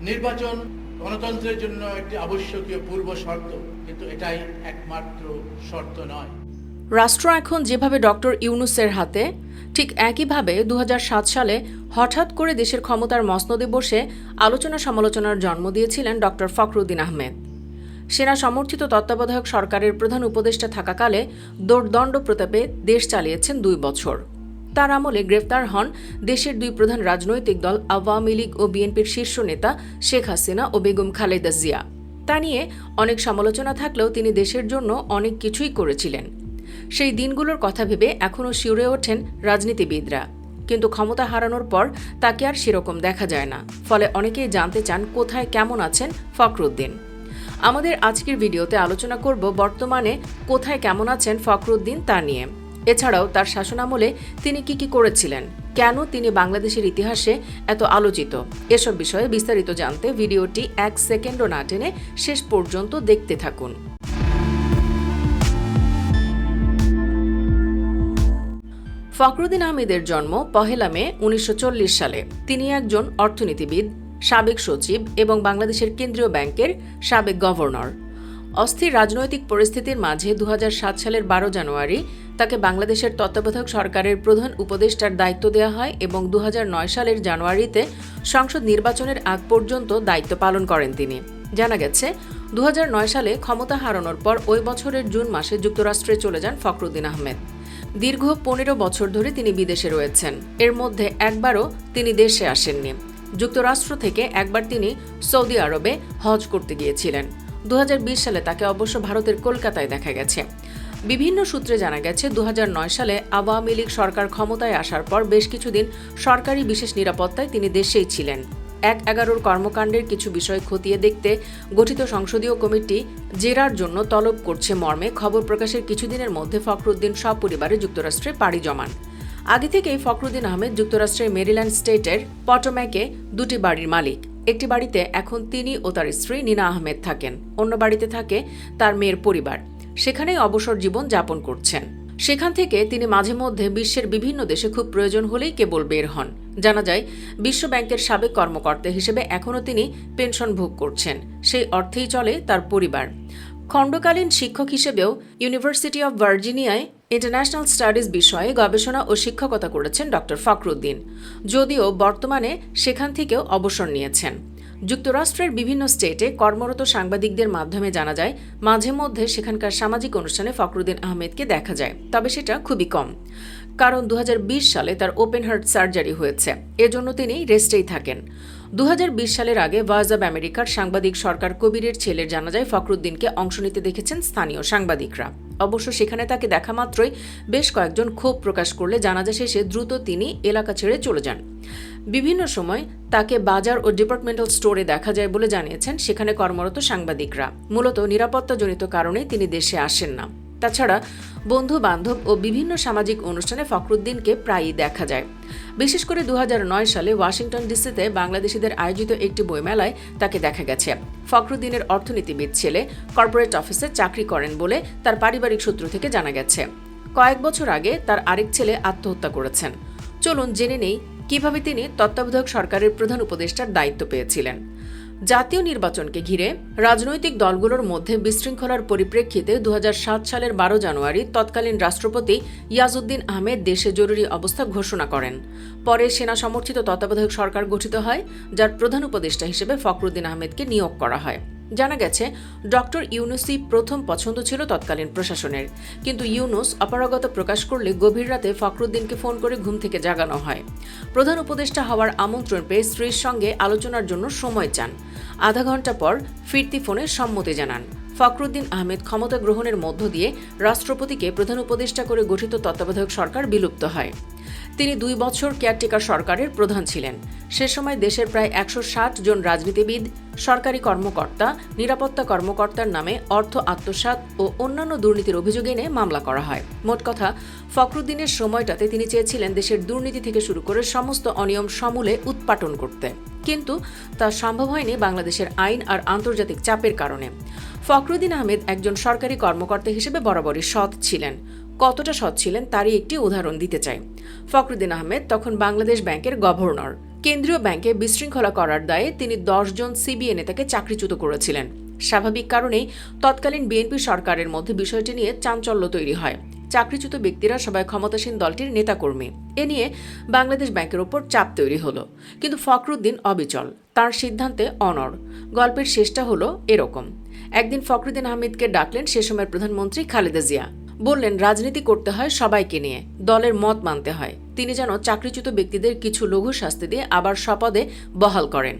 নির্বাচন গণতন্ত্রের জন্য একটি আবশ্যকীয় পূর্ব শর্ত, কিন্তু এটাই একমাত্র শর্ত নয়। রাষ্ট্র এখন যেভাবে ডক্টর ইউনূসের হাতে, ঠিক একইভাবে 2007 সালে হঠাৎ করে দেশের ক্ষমতার মসনদে বসে আলোচনা সমালোচনার জন্ম দিয়েছিলেন ডক্টর ফখরুদ্দীন আহমেদ। সেনা সমর্থিত তত্ত্বাবধায়ক সরকারের প্রধান উপদেষ্টা থাকাকালে দোর্দণ্ড প্রতাপে দেশ চালিয়েছেন 2 বছর। তার আমলে গ্রেফতার হন দেশের 2 প্রধান রাজনৈতিক দল আওয়ামী লীগ ও বিএনপির শীর্ষ নেতা শেখ হাসিনা ও বেগম খালেদা জিয়া। তা নিয়ে অনেক সমালোচনা থাকলেও তিনি দেশের জন্য অনেক কিছুই করেছিলেন। সেই দিনগুলোর কথা ভেবে এখনও শিউরে ওঠেন রাজনীতিবিদরা। কিন্তু ক্ষমতা হারানোর পর তাকে আর সেরকম দেখা যায় না। ফলে অনেকেই জানতে চান কোথায় কেমন আছেন ফখরুদ্দীন। আমাদের আজকের ভিডিওতে আলোচনা করব বর্তমানে কোথায় কেমন আছেন ফখরুদ্দীন তা নিয়ে। এছাড়াও তার শাসনামলে তিনি কি করেছিলেন, কেন তিনি বাংলাদেশের ইতিহাসে এত আলোচিত, এসব বিষয়ে বিস্তারিত জানতে ভিডিওটি 1 সেকেন্ডও না টেনে শেষ পর্যন্ত দেখতে থাকুন। ফখরুদ্দীন আহমেদের জন্ম 1 মে 1940 সালে। তিনি একজন অর্থনীতিবিদ, সাবেক সচিব এবং বাংলাদেশের কেন্দ্রীয় ব্যাংকের সাবেক গভর্নর। অস্থির রাজনৈতিক পরিস্থিতির মাঝে 2007 সালের 12 জানুয়ারি তাকে বাংলাদেশের তত্ত্বাবধায়ক সরকারের প্রধান উপদেষ্টার দায়িত্ব দেওয়া হয় এবং 2009 সালের জানুয়ারিতে সংসদ নির্বাচনের আগ পর্যন্ত দায়িত্ব পালন করেন তিনি। জানা গেছে 2009 সালে ক্ষমতা হারানোর পর ওই বছরের জুন মাসে যুক্তরাষ্ট্রে চলে যান ফখরুদ্দীন আহমেদ। দীর্ঘ 15 বছর ধরে তিনি বিদেশে রয়েছেন। এর মধ্যে একবারও তিনি দেশে আসেননি। যুক্তরাষ্ট্র থেকে একবার তিনি সৌদি আরবে হজ করতে গিয়েছিলেন। 2020 সালে তাকে অবশ্য ভারতের কলকাতায় দেখা গেছে। বিভিন্ন সূত্রে জানা গেছে 2009 সালে আওয়ামী লীগ সরকার ক্ষমতায় আসার পর বেশ কিছুদিন সরকারি বিশেষ নিরাপত্তায় তিনি দেশেই ছিলেন। 1/11 কর্মকাণ্ডের কিছু বিষয় খতিয়ে দেখতে গঠিত সংসদীয় কমিটি জেরার জন্য তলব করছে মর্মে খবর প্রকাশের কিছুদিনের মধ্যে ফখরুদ্দীন সপরিবারে যুক্তরাষ্ট্রে পাড়ি জমান। আগে থেকেই ফখরুদ্দীন আহমেদ যুক্তরাষ্ট্রের মেরিল্যান্ড স্টেটের পটোম্যাকে 2টি বাড়ির মালিক। একটি বাড়িতে এখন তিনি ও তার স্ত্রী নীনা আহমেদ থাকেন, অন্য বাড়িতে থাকে তার মেয়ের পরিবার। সেখানেই অবসর জীবন যাপন করছেন। সেখান থেকে তিনি মাঝে মধ্যে বিশ্বের বিভিন্ন দেশে খুব প্রয়োজন হলেই কেবল বের হন। জানা যায় বিশ্ব ব্যাংকের সাবেক কর্মকর্তা হিসেবে এখনও তিনি পেনশন ভোগ করছেন। সেই অর্থেই চলে তার পরিবার। খণ্ডকালীন শিক্ষক হিসেবেও ইউনিভার্সিটি অব ভার্জিনিয়ায় ইন্টারন্যাশনাল স্টাডিজ বিষয়ে গবেষণা ও শিক্ষকতা করেছেন ডক্টর ফখরুদ্দীন, যদিও বর্তমানে সেখান থেকেও অবসর নিয়েছেন। যুক্তরাষ্ট্রের বিভিন্ন স্টেটে কর্মরত সাংবাদিকদের মাধ্যমে জানা যায় মাঝে মধ্যে সেখানকার সামাজিক অনুষ্ঠানে ফখরুদ্দীন আহমেদকে দেখা যায়, তবে সেটা খুবই কম। কারণ 2020 সালে তার ওপেন হার্ট সার্জারি হয়েছে, এজন্য তিনি রেস্টেই থাকেন। 2020 সালের আগে ভয়েস অব আমেরিকার সাংবাদিক সরকার কবিরের ছেলের জানাজায় ফখরুদ্দীনকে অংশ নিতে দেখেছেন স্থানীয় সাংবাদিকরা। অবশ্য সেখানে তাকে দেখা মাত্রই বেশ কয়েকজন ক্ষোভ প্রকাশ করলে জানাজা শেষে দ্রুত তিনি এলাকা ছেড়ে চলে যান। বিভিন্ন সময় তাকে বাজার ও ডিপার্টমেন্টাল স্টোরে দেখা যায় বলে জানিয়েছেন সেখানে কর্মরত সাংবাদিকরা। মূলত নিরাপত্তাজনিত কারণেই তিনি দেশে আসেন না। তাছাড়া বন্ধু বান্ধব ও বিভিন্ন সামাজিক অনুষ্ঠানে ফখরুদ্দীনকে প্রায়ই দেখা যায়। বিশেষ করে 2009 সালে ওয়াশিংটন ডিসিতে বাংলাদেশিদের আয়োজিত একটি বইমেলায় তাকে দেখা গেছে। ফখরুদ্দীনের অর্থনীতিবিদ ছেলে কর্পোরেট অফিসে চাকরি করেন বলে তার পারিবারিক সূত্র থেকে জানা গেছে। কয়েক বছর আগে তার আরেক ছেলে আত্মহত্যা করেছেন। চলুন জেনে নেই কিভাবে তিনি তত্ত্বাবধায়ক সরকারের প্রধান উপদেষ্টার দায়িত্ব পেয়েছিলেন। জাতীয় নির্বাচনকে ঘিরে রাজনৈতিক দলগুলোর মধ্যে বিশৃঙ্খলার পরিপ্রেক্ষিতে 2007 সালের 12 জানুয়ারি তৎকালীন রাষ্ট্রপতি ইয়াজউদ্দিন আহমেদ দেশে জরুরি অবস্থা ঘোষণা করেন। পরে সেনা সমর্থিত তত্ত্বাবধায়ক সরকার গঠিত হয়, যার প্রধান উপদেষ্টা হিসেবে ফখরুদ্দীন আহমেদকে নিয়োগ করা হয়। জানা গেছে ডক্টর ইউনূসই প্রথম পছন্দ ছিল তৎকালীন প্রশাসনের, কিন্তু ইউনূস অপারগতা প্রকাশ করলে গভীর রাতে ফখরুদ্দীনকে ফোন করে ঘুম থেকে জাগানো হয়। প্রধান উপদেষ্টা হওয়ার আমন্ত্রণ পেয়ে স্ত্রীর সঙ্গে আলোচনার জন্য সময় চান। আধা ঘন্টা পর ফিরতি ফোনে সম্মতি জানান। ফখরুদ্দীন আহমেদ ক্ষমতা গ্রহণের মধ্য দিয়ে রাষ্ট্রপতিকে প্রধান উপদেষ্টা করে গঠিত তত্ত্বাবধায়ক সরকার বিলুপ্ত হয়। তিনি 2 বছর কেয়ারটেকার সরকারের প্রধান ছিলেন। সে সময় দেশের প্রায় 160 জন রাজনীতিবিদ, সরকারি কর্মকর্তা, নিরাপত্তা কর্মকর্তার নামে অর্থ আত্মসাৎ ও অন্যান্য দুর্নীতির অভিযোগ এনে মামলা করা হয়। মোট কথা, ফখরুদ্দীনের সময়টাতে তিনি চেয়েছিলেন দেশের দুর্নীতি থেকে শুরু করে সমস্ত অনিয়ম সমূলে উৎপাটন করতে, কিন্তু তা সম্ভব হয়নি বাংলাদেশের আইন আর আন্তর্জাতিক চাপের কারণে। ফখরুদ্দীন আহমেদ একজন সরকারি কর্মকর্তা হিসেবে বরাবরই সৎ ছিলেন। কতটা সৎ ছিলেন তারই একটি উদাহরণ দিতে চাই। ফখরুদ্দীন আহমেদ তখন বাংলাদেশ ব্যাংকের গভর্নর। কেন্দ্রীয় ব্যাংকে বিশৃঙ্খলা করার দায়ে তিনি 10 জন সিবিএ নেতাকে চাকরিচ্যুত করেছিলেন। স্বাভাবিক কারণেই তৎকালীন বিএনপি সরকারের মধ্যে বিষয়টি নিয়ে চাঞ্চল্য তৈরি হয়। চাকরিচ্যুত ব্যক্তিরা সবাই ক্ষমতাসীন দলটির নেতাকর্মী। এ নিয়ে বাংলাদেশ ব্যাংকের ওপর চাপ তৈরি হলো, কিন্তু ফখরুদ্দিন অবিচল, তার সিদ্ধান্তে অনড়। গল্পের শেষটা হলো এরকম। একদিন ফখরুদ্দিন আহমেদকে ডাকলেন সে সময়ের প্রধানমন্ত্রী খালেদা জিয়া। বললেন, রাজনীতি করতে হয় সবাইকে নিয়ে, দলের মত মানতে হয়। তিনি যেন চাকরিচ্যুত ব্যক্তিদের কিছু লঘু শাস্তি দিয়ে আবার স্বপদে বহাল করেন।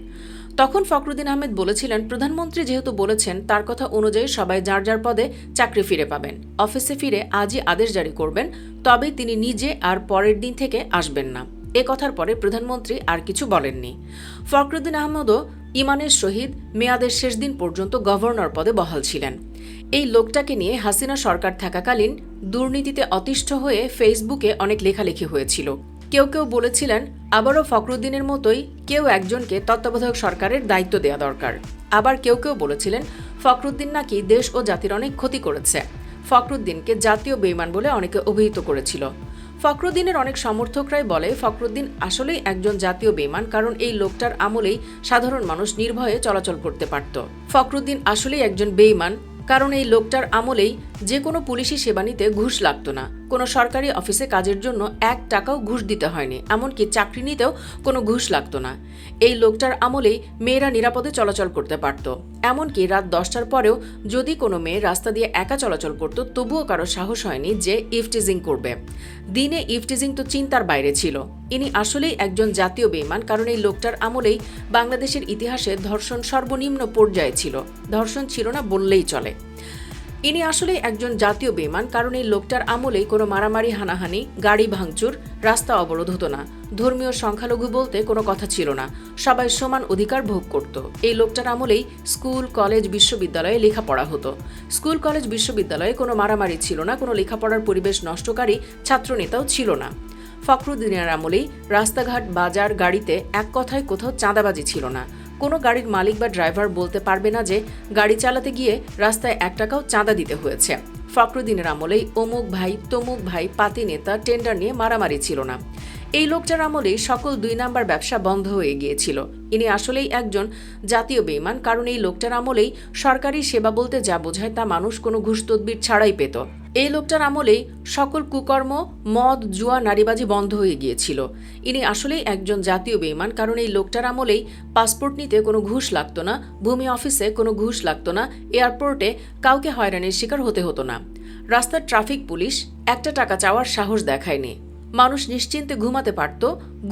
তখন ফখরুদ্দিন আহমেদ বলেছিলেন, প্রধানমন্ত্রী যেহেতু বলেছেন তার কথা অনুযায়ী সবাই যার যার পদে চাকরি ফিরে পাবেন। অফিসে ফিরে আজই আদেশ জারি করবেন, তবে তিনি নিজে আর পরের দিন থেকে আসবেন না। এ কথার পরে প্রধানমন্ত্রী আর কিছু বলেননি। ফখরুদ্দিন আহমেদও ইমানের সহিত মেয়াদের শেষ দিন পর্যন্ত গভর্নর পদে বহাল ছিলেন। এই লোকটাকে নিয়ে হাসিনা সরকার থাকাকালীন দুর্নীতিতে অতিষ্ঠ হয়ে ফেসবুকে অনেক লেখালেখি হয়েছিল। কেউ কেউ বলেছিলেন আবারও ফখরুদ্দিনের মতোই কেউ একজনকে তত্ত্বাবধায়ক সরকারের দায়িত্ব দেওয়া দরকার। আবার কেউ কেউ বলেছিলেন ফখরুদ্দিন নাকি দেশ ও জাতির অনেক ক্ষতি করেছে। ফখরুদ্দিনকে জাতীয় বেঈমান বলে অনেকে অভিহিত করেছিল। ফখরুদ্দিনের অনেক সমর্থকরাই বলে ফখরুদ্দিন আসলেই একজন জাতীয় বেঈমান, কারণ এই লোকটার আমলেই সাধারণ মানুষ নির্ভয়ে চলাচল করতে পারত। ফখরুদ্দিন আসলেই একজন বেঈমান, কারণ এই লোকটার আমলেই যে কোনো পুলিশি সেবা নিতে ঘুষ লাগত না, কোনো সরকারি অফিসে কাজের জন্য 1 টাকাও ঘুষ দিতে হয়নি, এমনকি চাকরি নিতেও কোনো ঘুষ লাগত না। এই লোকটার আমলেই মেয়েরা নিরাপদে চলাচল করতে পারত। এমনকি রাত 10টার পরেও যদি কোনো মেয়ে রাস্তা দিয়ে একা চলাচল করত, তবুও কারো সাহস হয়নি যে ইফটিজিং করবে। দিনে ইফটিজিং তো চিন্তার বাইরে ছিল। ইনি আসলেই একজন জাতীয় বেঈমান, কারণ এই লোকটার আমলেই বাংলাদেশের ইতিহাসে ধর্ষণ সর্বনিম্ন পর্যায়ে ছিল। ধর্ষণ ছিল না বললেই চলে। ইনি আসলে একজন জাতীয় বেঈমান, কারণ এই লোকটার আমলেই কোনো মারামারি, হানাহানি, গাড়ি ভাঙচুর, রাস্তা অবরোধ হতো না। ধর্মীয় সংখ্যালঘু বলতে কোনো কথা ছিল না, সবাই সমান অধিকার ভোগ করত। এই লোকটার আমলেই স্কুল, কলেজ, বিশ্ববিদ্যালয়ে লেখাপড়া হতো। স্কুল, কলেজ, বিশ্ববিদ্যালয়ে কোনো মারামারি ছিল না, কোনো লেখাপড়ার পরিবেশ নষ্টকারী ছাত্রনেতাও ছিল না। ফখরুদ্দিনের আমলেই রাস্তাঘাট, বাজার, গাড়িতে এক কথায় কোথাও চাঁদাবাজি ছিল না। কোনো গাড়ির মালিক বা ড্রাইভার বলতে পারবে না যে গাড়ি চালাতে গিয়ে রাস্তায় 1 টাকাও চাঁদা দিতে হয়েছে। ফখরুদ্দিনের আমলেই অমুক ভাই, তমুক ভাই, পাতি নেতা, টেন্ডার নিয়ে মারামারি ছিল না। এই লোকটার আমলেই সকল 2 নাম্বার ব্যবসা বন্ধ হয়ে গিয়েছিল। ইনি আসলেই একজন জাতীয় বেঈমান, কারণ এই লোকটার আমলেই সরকারি সেবা বলতে যা বোঝায় তা মানুষ কোনো ঘুষ তদবির ছাড়াই পেত। এই লোকটার আমলেই সকল কুকর্ম, মদ, জুয়া, নারীবাজি বন্ধ হয়ে গিয়েছিল। ইনি আসলেই একজন জাতীয় বেঈমান, কারণ এই লোকটার আমলেই পাসপোর্ট নিতে কোনো ঘুষ লাগতো না, ভূমি অফিসে কোনো ঘুষ লাগতো না, এয়ারপোর্টে কাউকে হয়রানির শিকার হতে হতো না। রাস্তার ট্রাফিক পুলিশ 1 টাকা চাওয়ার সাহস দেখায়নি। মানুষ নিশ্চিন্তে ঘুমাতে পারত,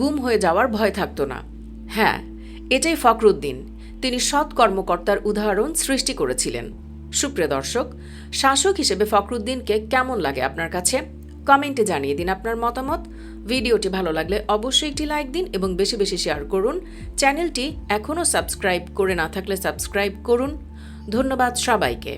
গুম হয়ে যাওয়ার ভয় থাকতো না। হ্যাঁ, এটাই ফখরুদ্দিন। তিনি সৎ কর্মকর্তার উদাহরণ সৃষ্টি করেছিলেন। সুপ্রিয় দর্শক, শাসক হিসেবে ফখরুদ্দিনকে কেমন লাগে আপনার কাছে? কমেন্টে জানিয়ে দিন আপনার মতামত। ভিডিওটি ভালো লাগলে অবশ্যই একটি লাইক দিন এবং বেশি বেশি শেয়ার করুন। চ্যানেলটি এখনও সাবস্ক্রাইব করে না থাকলে সাবস্ক্রাইব করুন। ধন্যবাদ সবাইকে।